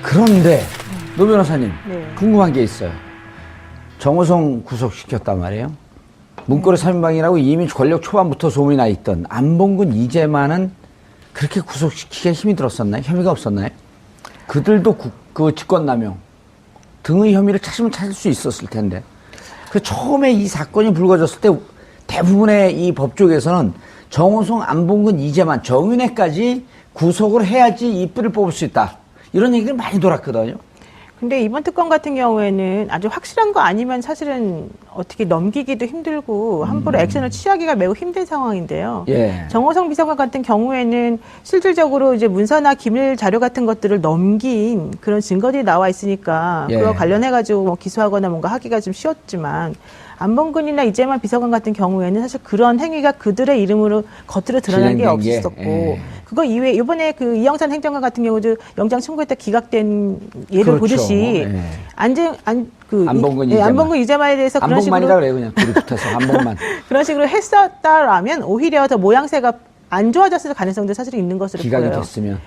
그런데 노 변호사님 네. 궁금한 게 있어요. 정호성 구속시켰단 말이에요. 문고리 3인방이라고 이미 권력 초반부터 소문이 나 있던 안봉근 이재만은 그렇게 구속시키기가 힘이 들었었나요? 혐의가 없었나요? 그들도 그 직권남용 등의 혐의를 찾으면 찾을 수 있었을 텐데. 그 처음에 이 사건이 불거졌을 때 대부분의 이 법조계에서는 정호성, 안봉근, 이재만, 정윤회까지 구속을 해야지 이 뿔을 뽑을 수 있다. 이런 얘기를 많이 돌았거든요. 근데 이번 특검 같은 경우에는 아주 확실한 거 아니면 사실은 어떻게 넘기기도 힘들고 함부로 액션을 취하기가 매우 힘든 상황인데요. 예. 정호성 비서관 같은 경우에는 실질적으로 이제 문서나 기밀 자료 같은 것들을 넘긴 그런 증거들이 나와 있으니까 예. 그와 관련해가지고 뭐 기소하거나 뭔가 하기가 좀 쉬웠지만 안봉근이나 이재만 비서관 같은 경우에는 사실 그런 행위가 그들의 이름으로 겉으로 드러난 게 진행된 게, 없었고 예. 그거 이외에 이번에 그 이영찬 행정관 같은 경우도 영장 청구했다 기각된 예를 그렇죠. 보듯이 예. 안봉근 이재만. 안봉근 이재만에 대해서 그런 안봉만이라 식으로 그래요. 그냥 둘이 붙어서 안봉만. 그런 식으로 했었다라면 오히려 더 모양새가 안 좋아졌을 가능성도 사실 있는 것으로 기각이 보여요. 됐으면.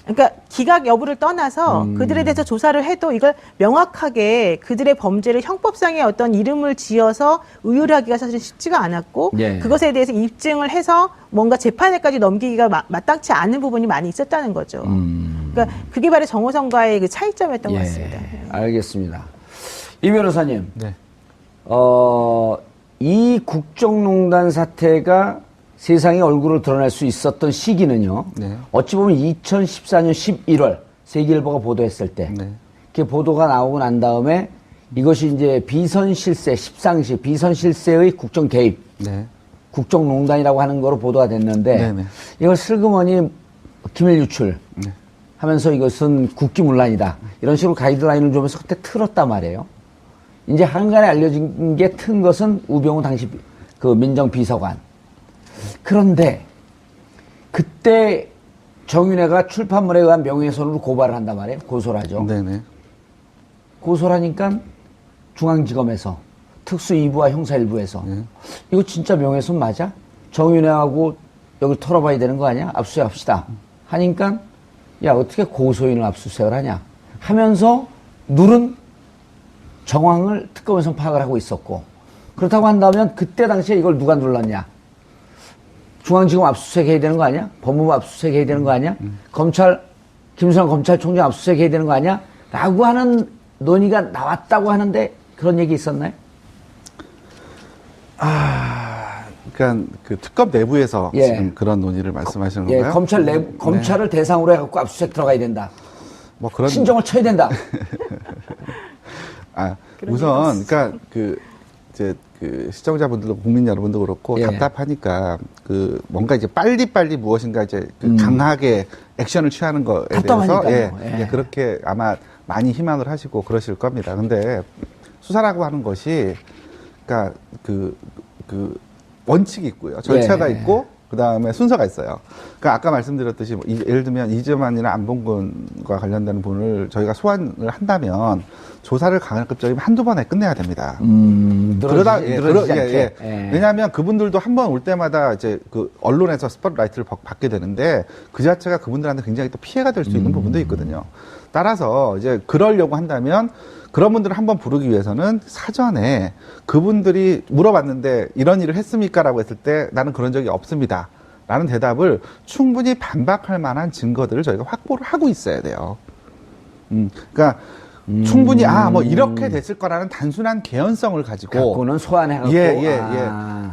그러니까 기각 여부를 떠나서 그들에 대해서 조사를 해도 이걸 명확하게 그들의 범죄를 형법상의 어떤 이름을 지어서 의율하기가 사실 쉽지가 않았고 예. 그것에 대해서 입증을 해서 뭔가 재판에까지 넘기기가 마땅치 않은 부분이 많이 있었다는 거죠. 그러니까 그게 바로 정호성과의 그 차이점이었던 것 같습니다. 알겠습니다. 이 변호사님, 네. 이 국정농단 사태가 세상에 얼굴을 드러낼 수 있었던 시기는요. 네. 어찌 보면 2014년 11월 세계일보가 보도했을 때, 네. 그 보도가 나오고 난 다음에 이것이 이제 비선실세, 십상시 비선실세의 국정 개입, 네. 국정농단이라고 하는 거로 보도가 됐는데 네네. 이걸 슬그머니 기밀 유출. 네. 하면서 이것은 국기문란이다. 이런 식으로 가이드라인을 주면서 그때 틀었단 말이에요. 이제 한간에 알려진 게 튼 것은 우병우 당시 그 민정비서관. 그런데 그때 정윤회가 출판물에 의한 명예훼손으로 고발을 한단 말이에요. 고소를 하죠. 네네. 고소를 하니까 중앙지검에서 특수 2부와 형사 1부에서 이거 진짜 명예훼손 맞아? 정윤회하고 여기 털어봐야 되는 거 아니야? 압수수색합시다. 하니까 야, 어떻게 고소인을 압수수색을 하냐? 하면서 누른 정황을 특검에서 파악을 하고 있었고, 그렇다고 한다면 그때 당시에 이걸 누가 눌렀냐? 중앙지검 압수수색 해야 되는 거 아니야? 법무부 압수수색 해야 되는 거 아니야? 검찰, 김수남 검찰총장 압수수색 해야 되는 거 아니야? 라고 하는 논의가 나왔다고 하는데 그런 얘기 있었나요? 그러니까 그 특검 내부에서 예. 지금 그런 논의를 말씀하시는 예, 건가요? 검찰을 대상으로 해갖고 압수수색 들어가야 된다. 뭐 그런 신정을 쳐야 된다. 우선 그러니까 이제 그 시청자분들도 국민 여러분도 그렇고 예. 답답하니까 그 뭔가 이제 빨리 무엇인가 이제 그 강하게 액션을 취하는 거에 대해서 답답하니까요. 예. 예, 그렇게 아마 많이 희망을 하시고 그러실 겁니다. 근데 수사라고 하는 것이 그러니까 그 원칙이 있고요. 절차가 예. 있고 그다음에 순서가 있어요. 그러니까 아까 말씀드렸듯이 예를 들면 이재만이나 안봉근과 관련되는 분을 저희가 소환을 한다면 조사를 강력급적이면 한두 번에 끝내야 됩니다. 늘어지지 않게. 예. 왜냐하면 그분들도 한 번 올 때마다 이제 그 언론에서 스포트라이트를 받게 되는데 그 자체가 그분들한테 굉장히 또 피해가 될 수 있는 부분도 있거든요. 따라서 이제 그러려고 한다면 그런 분들을 한번 부르기 위해서는 사전에 그분들이 물어봤는데 이런 일을 했습니까? 라고 했을 때 나는 그런 적이 없습니다. 라는 대답을 충분히 반박할 만한 증거들을 저희가 확보를 하고 있어야 돼요. 그러니까 충분히 뭐 이렇게 됐을 거라는 단순한 개연성을 가지고 갖고는 소환해갖고. 예.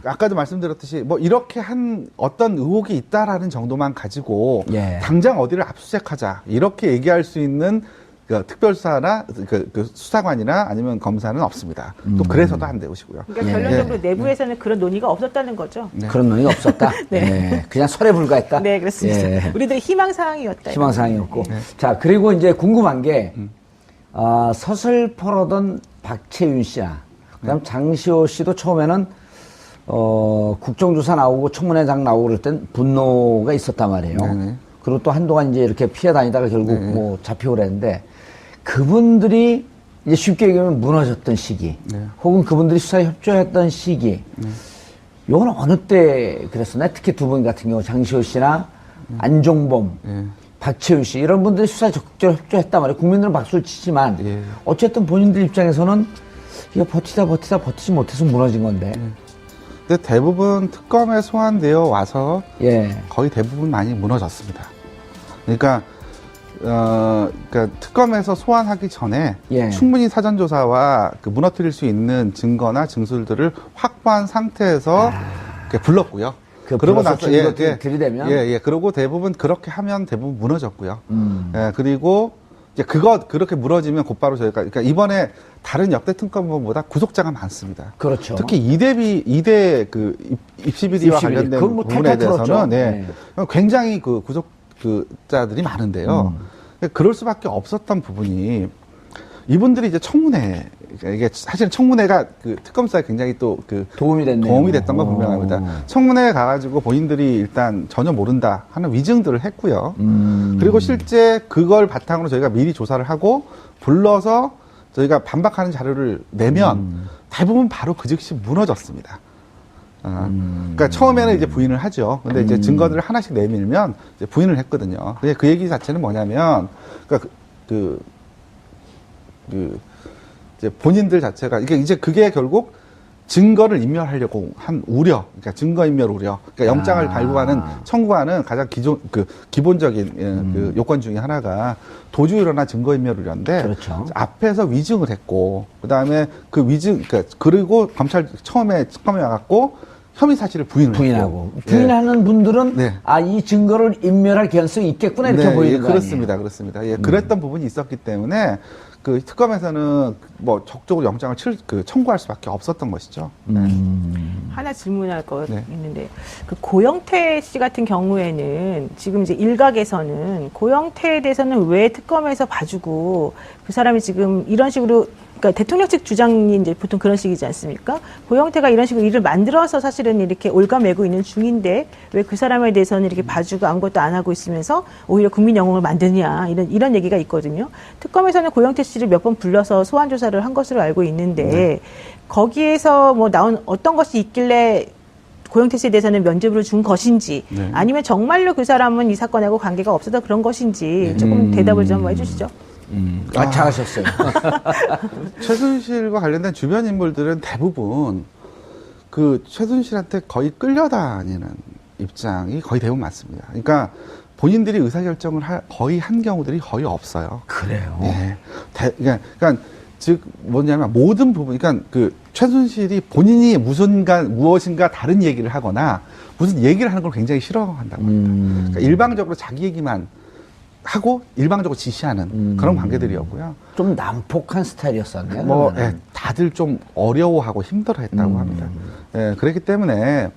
아까도 말씀드렸듯이 뭐 이렇게 한 어떤 의혹이 있다라는 정도만 가지고 예. 당장 어디를 압수수색하자 이렇게 얘기할 수 있는 그 특별수사나 그 수사관이나 아니면 검사는 없습니다. 또 그래서도 안 되시고요. 그러니까 결론적으로 내부에서는 그런 논의가 없었다는 거죠. 그런 논의가 없었다. 네. 예. 그냥 설에 불과했다. 네, 그렇습니다. 예. 우리들의 희망사항이었다. 희망사항이었고. 네. 자, 그리고 이제 궁금한 게, 서슬퍼러던 박채윤 씨나, 그 다음 장시호 씨도 처음에는, 국정조사 나오고 청문회장 나오고 그럴 땐 분노가 있었단 말이에요. 네네. 그리고 또 한동안 이제 이렇게 피해 다니다가 결국 뭐 잡히고 그랬는데, 그분들이 이제 쉽게 얘기하면 무너졌던 시기, 혹은 그분들이 수사에 협조했던 시기, 요건 어느 때 그랬었나요? 특히 두 분 같은 경우, 장시호 씨나 안종범, 박채윤 씨 이런 분들이 수사에 적극적으로 협조했단 말이에요. 국민들은 박수를 치지만 예. 어쨌든 본인들 입장에서는 이거 버티지 못해서 무너진 건데. 근데 대부분 특검에 소환되어 와서 예. 거의 대부분 많이 무너졌습니다. 그러니까 특검에서 소환하기 전에 예. 충분히 사전조사와 그 무너뜨릴 수 있는 증거나 증술들을 확보한 상태에서 이렇게 불렀고요. 그러고 나서 들이대면 그리고 대부분 그렇게 하면 대부분 무너졌고요. 예, 그리고 이제 그렇게 무너지면 곧바로 저희가 그러니까 이번에 다른 역대 특검보다 구속자가 많습니다. 그렇죠. 특히 이대 그 입시 비리와 입시 비리. 관련된 그건 뭐 부분에 탈탈 털었죠. 대해서는 네. 굉장히 그 구속자들이 많은데요. 그럴 수밖에 없었던 부분이 이분들이 이제 청문회 이게 사실 청문회가 그 특검 수사에 굉장히 또 그 도움이 됐던 건 분명합니다. 청문회에 가가지고 본인들이 일단 전혀 모른다 하는 위증들을 했고요. 그리고 실제 그걸 바탕으로 저희가 미리 조사를 하고 불러서 저희가 반박하는 자료를 내면 대부분 바로 그 즉시 무너졌습니다. 그러니까 처음에는 이제 부인을 하죠. 근데 이제 증거들을 하나씩 내밀면 이제 부인을 했거든요. 근데 그 얘기 자체는 뭐냐면, 그러니까 이제 본인들 자체가 이제 그게 결국 증거를 인멸하려고 한 우려, 그러니까 증거인멸 우려, 그러니까 영장을 청구하는 가장 기본적인 그 요건 중에 하나가 도주우려나 증거인멸 우려인데, 그렇죠. 앞에서 위증을 했고, 그 다음에 그 위증, 그리고 검찰 처음에 특검에 와갖고 혐의 사실을 부인하고 부인하는 분들은 네. 이 증거를 인멸할 개연성이 있겠구나 이렇게 보이는 거예요. 그렇습니다. 예, 그랬던 부분이 있었기 때문에 그 특검에서는 뭐 적극적으로 영장을 청구할 수밖에 없었던 것이죠. 하나 질문할 거 네. 있는데 그 고영태 씨 같은 경우에는 지금 이제 일각에서는 고영태에 대해서는 왜 특검에서 봐주고 그 사람이 지금 이런 식으로 그러니까 대통령 측 주장이 이제 보통 그런 식이지 않습니까? 고영태가 이런 식으로 일을 만들어서 사실은 이렇게 올가매고 있는 중인데 왜 그 사람에 대해서는 이렇게 봐주고 아무것도 안 하고 있으면서 오히려 국민 영웅을 만드냐 이런 얘기가 있거든요. 특검에서는 고영태 씨를 몇 번 불러서 소환 조사를 한 것으로 알고 있는데 거기에서 뭐 나온 어떤 것이 있길래 고영태 씨에 대해서는 면죄부를 준 것인지 아니면 정말로 그 사람은 이 사건하고 관계가 없어서 그런 것인지 조금 대답을 좀 해주시죠. 잘하셨어요. 최순실과 관련된 주변 인물들은 대부분 그 최순실한테 거의 끌려다니는 입장이 거의 대부분 맞습니다. 그러니까 본인들이 의사결정을 거의 한 경우들이 거의 없어요. 그래요? 네. 그러니까 즉 뭐냐면 모든 부분, 그러니까 그 최순실이 본인이 무엇인가 다른 얘기를 하거나 무슨 얘기를 하는 걸 굉장히 싫어한다고 합니다. 그러니까 일방적으로 자기 얘기만 하고 일방적으로 지시하는 그런 관계들이었고요. 좀 난폭한 스타일이었었네요. 뭐 다들 좀 어려워하고 힘들어했다고 합니다. 예, 그렇기 때문에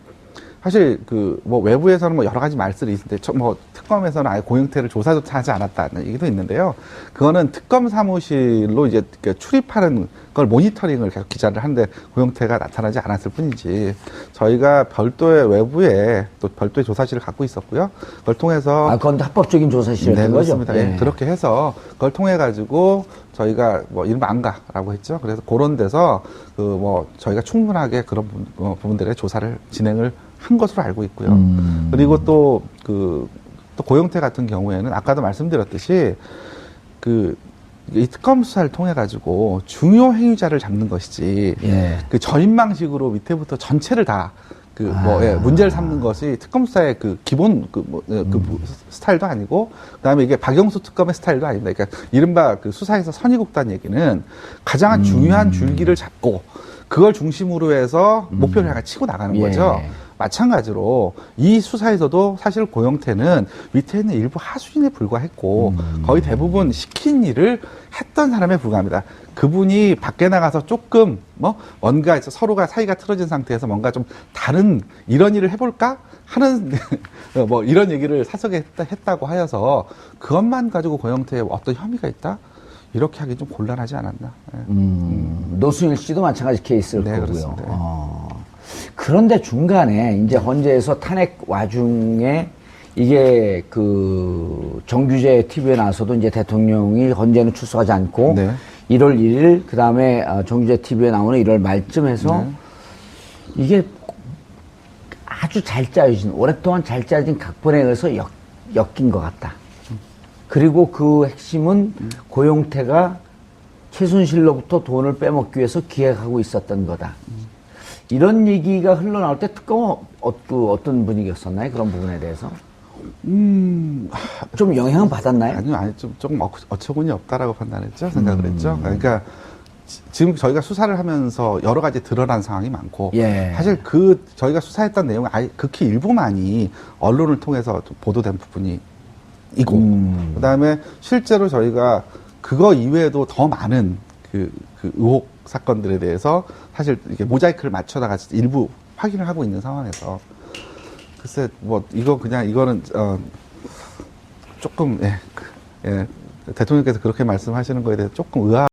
사실 그 뭐 외부에서는 뭐 여러 가지 말씀이 있는데 뭐 특검에서는 아예 고영태를 조사조차 하지 않았다는 얘기도 있는데요. 그거는 특검 사무실로 이제 출입하는 걸 모니터링을 계속 기자를 하는데 고영태가 나타나지 않았을 뿐이지 저희가 별도의 외부에 또 별도의 조사실을 갖고 있었고요. 그걸 통해서 그건 합법적인 조사실이었던 거죠? 그렇습니다. 예. 그렇게 해서 그걸 통해 가지고 저희가 뭐 이름 안 가라고 했죠. 그래서 그런 데서 그 뭐 저희가 충분하게 그런 부분들의 조사를 진행을 한 것으로 알고 있고요. 그리고 또 고영태 같은 경우에는 아까도 말씀드렸듯이 이 특검 수사를 통해 가지고 중요 행위자를 잡는 것이지 그 저인망식으로 밑에부터 전체를 다 문제를 삼는 것이 특검 수사의 그 기본 스타일도 아니고 그다음에 이게 박영수 특검의 스타일도 아닙니다. 그러니까 이른바 그 수사에서 선의국단 얘기는 가장 중요한 줄기를 잡고 그걸 중심으로 해서 목표를 향해 치고 나가는 거죠. 마찬가지로 이 수사에서도 사실 고영태는 밑에 있는 일부 하수인에 불과했고 거의 대부분 시킨 일을 했던 사람에 불과합니다. 그분이 밖에 나가서 조금 뭔가 서로가 사이가 틀어진 상태에서 뭔가 좀 다른 이런 일을 해볼까 하는 뭐 이런 얘기를 사석에 했다고 하여서 그것만 가지고 고영태에 어떤 혐의가 있다? 이렇게 하기 좀 곤란하지 않았나. 노승일 씨도 마찬가지 케이스일 거고요. 그렇습니다. 그런데 중간에 이제 헌재에서 탄핵 와중에 이게 그 정규제 TV에 나와서도 이제 대통령이 헌재는 출석하지 않고 1월 1일 그 다음에 정규제 TV에 나오는 1월 말쯤 해서 이게 아주 잘 짜여진 오랫동안 잘 짜여진 각본에 의해서 엮인 것 같다. 그리고 그 핵심은 고용태가 최순실로부터 돈을 빼먹기 위해서 기획하고 있었던 거다. 이런 얘기가 흘러나올 때 특검은 어떤 분위기였었나요? 그런 부분에 대해서? 좀 영향을 받았나요? 아니요, 조금 어처구니 없다라고 판단했죠. 생각을 했죠. 그러니까 지금 저희가 수사를 하면서 여러 가지 드러난 상황이 많고 예. 사실 저희가 수사했던 내용은 극히 일부만이 언론을 통해서 좀 보도된 부분이 이고 그다음에 실제로 저희가 그거 이외에도 더 많은 그 의혹 사건들에 대해서 사실 이렇게 모자이크를 맞춰 나가서 일부 확인을 하고 있는 상황에서 글쎄 뭐 이거는 조금 예, 대통령께서 그렇게 말씀하시는 거에 대해서 조금 의아.